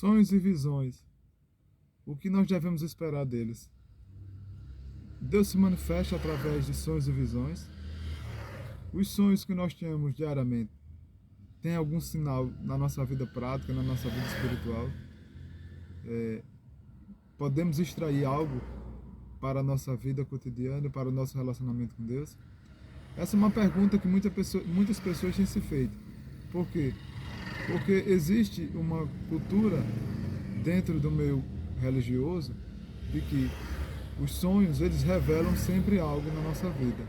Sonhos e visões. O que nós devemos esperar deles? Deus se manifesta através de sonhos e visões. Os sonhos que nós temos diariamente têm algum sinal na nossa vida prática, na nossa vida espiritual? Podemos extrair algo para a nossa vida cotidiana, para o nosso relacionamento com Deus? Essa é uma pergunta que muitas pessoas têm se feito. Por quê? Porque existe uma cultura dentro do meio religioso de que os sonhos, eles revelam sempre algo na nossa vida.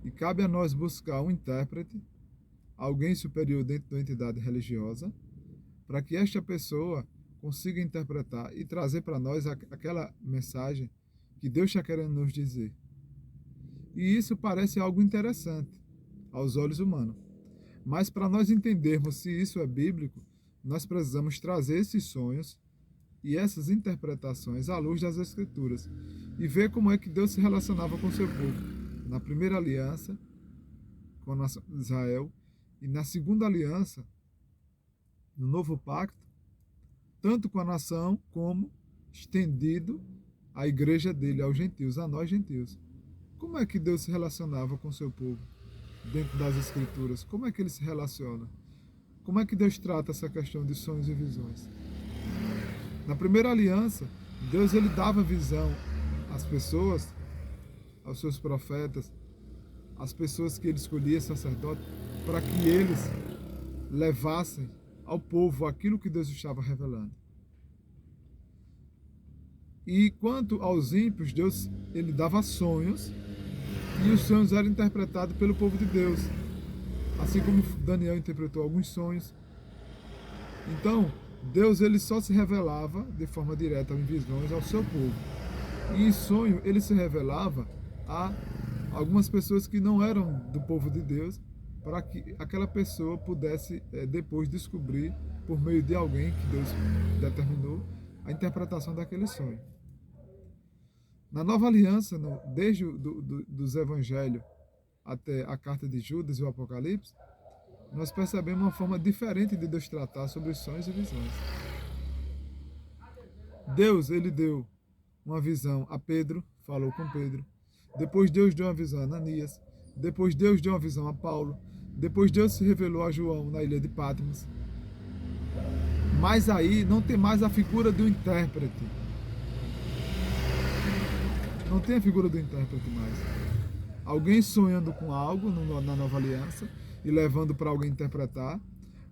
E cabe a nós buscar um intérprete, alguém superior dentro da entidade religiosa, para que esta pessoa consiga interpretar e trazer para nós aquela mensagem que Deus está querendo nos dizer. E isso parece algo interessante aos olhos humanos. Mas para nós entendermos se isso é bíblico, nós precisamos trazer esses sonhos e essas interpretações à luz das Escrituras e ver como é que Deus se relacionava com o seu povo na primeira aliança com a nação de Israel e na segunda aliança, no novo pacto, tanto com a nação como estendido à igreja dele, aos gentios, a nós gentios. Como é que Deus se relacionava com o seu povo dentro das Escrituras? Como é que ele se relaciona? Como é que Deus trata essa questão de sonhos e visões? Na primeira aliança, Deus ele dava visão às pessoas, aos seus profetas, às pessoas que ele escolhia, sacerdotes, para que eles levassem ao povo aquilo que Deus estava revelando. E quanto aos ímpios, Deus ele dava sonhos, e os sonhos eram interpretados pelo povo de Deus, assim como Daniel interpretou alguns sonhos. Então, Deus ele só se revelava de forma direta em visões ao seu povo. E em sonho ele se revelava a algumas pessoas que não eram do povo de Deus, para que aquela pessoa pudesse depois descobrir, por meio de alguém que Deus determinou, a interpretação daquele sonho. Na nova aliança, desde dos evangelhos até a carta de Judas e o Apocalipse, nós percebemos uma forma diferente de Deus tratar sobre os sonhos e visões. Deus, ele deu uma visão a Pedro, falou com Pedro. Depois Deus deu uma visão a Ananias. Depois Deus deu uma visão a Paulo. Depois Deus se revelou a João na ilha de Patmos. Mas aí não tem mais a figura do intérprete. Não tem a figura do intérprete mais. Alguém sonhando com algo na nova aliança e levando para alguém interpretar,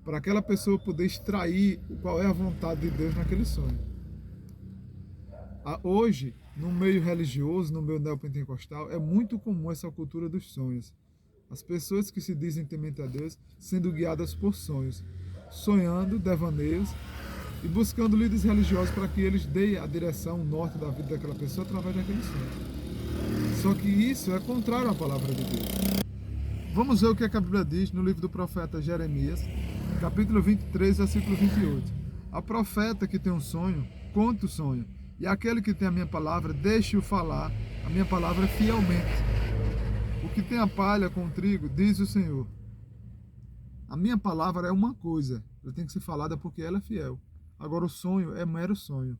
para aquela pessoa poder extrair qual é a vontade de Deus naquele sonho. Hoje, no meio religioso, no meio neopentecostal, é muito comum essa cultura dos sonhos. As pessoas que se dizem temente a Deus sendo guiadas por sonhos, sonhando, devaneios e buscando líderes religiosos para que eles deem a direção, o norte da vida daquela pessoa através daquele sonho. Só que isso é contrário à palavra de Deus. Vamos ver o que a Bíblia diz no livro do profeta Jeremias, capítulo 23, versículo 28. A profeta que tem um sonho, conta o sonho, e aquele que tem a minha palavra, deixe-o falar a minha palavra fielmente. O que tem a palha com o trigo, diz o Senhor. A minha palavra é uma coisa, ela tem que ser falada porque ela é fiel. Agora o sonho é mero sonho.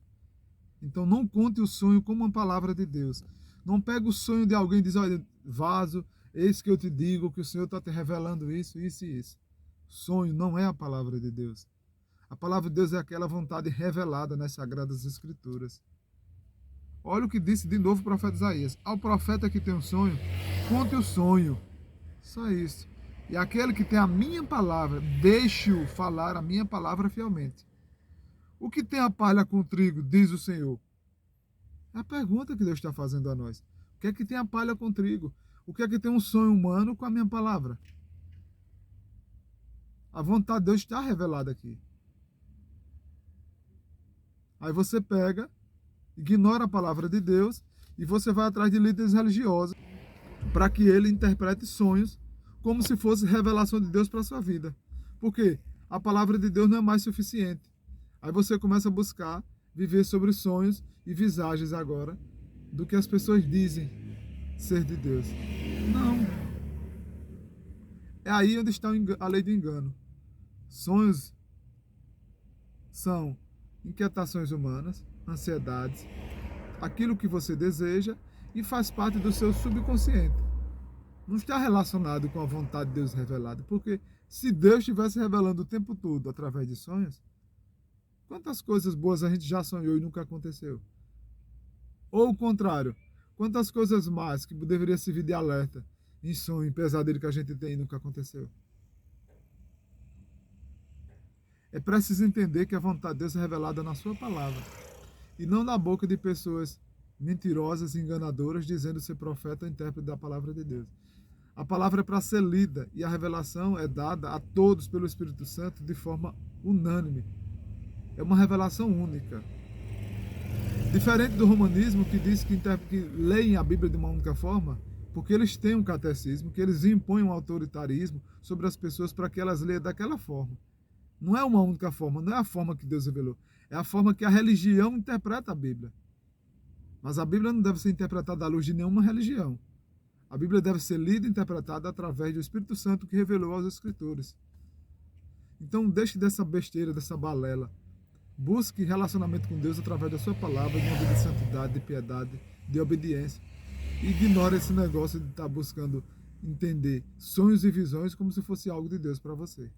Então não conte o sonho como uma palavra de Deus. Não pega o sonho de alguém e diz, olha, vaso, eis que eu te digo que o Senhor está te revelando isso, isso e isso. Sonho não é a palavra de Deus. A palavra de Deus é aquela vontade revelada nas Sagradas Escrituras. Olha o que disse de novo o profeta Isaías. Ao profeta que tem um sonho, conte o sonho. Só isso. E aquele que tem a minha palavra, deixe-o falar a minha palavra fielmente. O que tem a palha com o trigo, diz o Senhor? É a pergunta que Deus está fazendo a nós. O que é que tem a palha com o trigo? O que é que tem um sonho humano com a minha palavra? A vontade de Deus está revelada aqui. Aí você pega, ignora a palavra de Deus e você vai atrás de líderes religiosos para que ele interprete sonhos como se fosse revelação de Deus para a sua vida. Por quê? A palavra de Deus não é mais suficiente. Aí você começa a buscar viver sobre sonhos e visagens agora do que as pessoas dizem ser de Deus. Não. É aí onde está a lei do engano. Sonhos são inquietações humanas, ansiedades, aquilo que você deseja e faz parte do seu subconsciente. Não está relacionado com a vontade de Deus revelada, porque se Deus estivesse revelando o tempo todo através de sonhos, quantas coisas boas a gente já sonhou e nunca aconteceu? Ou o contrário, quantas coisas más que deveria servir de alerta em sonho, em pesadelo que a gente tem e nunca aconteceu? É preciso entender que a vontade de Deus é revelada na sua palavra e não na boca de pessoas mentirosas e enganadoras dizendo ser profeta ou intérprete da palavra de Deus. A palavra é para ser lida e a revelação é dada a todos pelo Espírito Santo de forma unânime. É uma revelação única. Diferente do romanismo, que diz que leem a Bíblia de uma única forma, porque eles têm um catecismo, que eles impõem um autoritarismo sobre as pessoas para que elas leiam daquela forma. Não é uma única forma, não é a forma que Deus revelou, é a forma que a religião interpreta a Bíblia. Mas a Bíblia não deve ser interpretada à luz de nenhuma religião. A Bíblia deve ser lida e interpretada através do Espírito Santo que revelou aos Escritores. Então deixe dessa besteira, dessa balela. Busque relacionamento com Deus através da sua palavra, de uma vida de santidade, de piedade, de obediência. E ignore esse negócio de estar buscando entender sonhos e visões como se fosse algo de Deus para você.